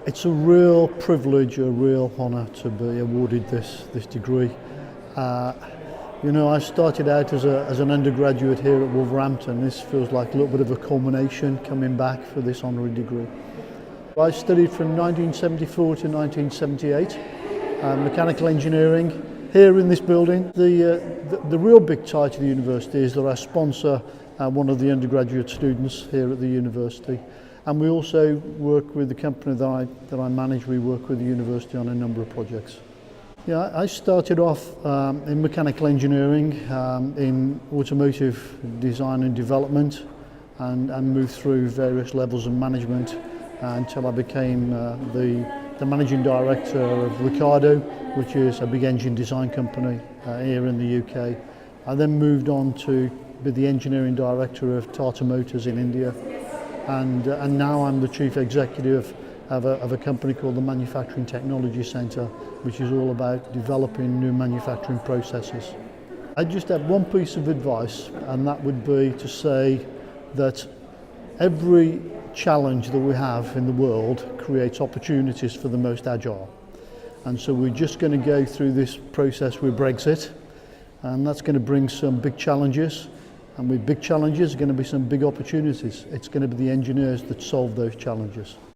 It's a real privilege, a real honour to be awarded this degree. I started out as an undergraduate here at Wolverhampton. This feels like a little bit of a culmination coming back for this honorary degree. I studied from 1974 to 1978, mechanical engineering here in this building. The real big tie to the university is that I sponsor one of the undergraduate students here at the university. And we also work with the company that I manage. We work with the university on a number of projects. Yeah, I started off in mechanical engineering, in automotive design and development, and moved through various levels of management until I became the managing director of Ricardo, which is a big engine design company here in the UK. I then moved on to be the engineering director of Tata Motors in India. And now I'm the chief executive of a company called the Manufacturing Technology Centre, which is all about developing new manufacturing processes. I just have one piece of advice, and that would be to say that every challenge that we have in the world creates opportunities for the most agile. And so we're just going to go through this process with Brexit, and that's going to bring some big challenges. And with big challenges are going to be some big opportunities. It's going to be the engineers that solve those challenges.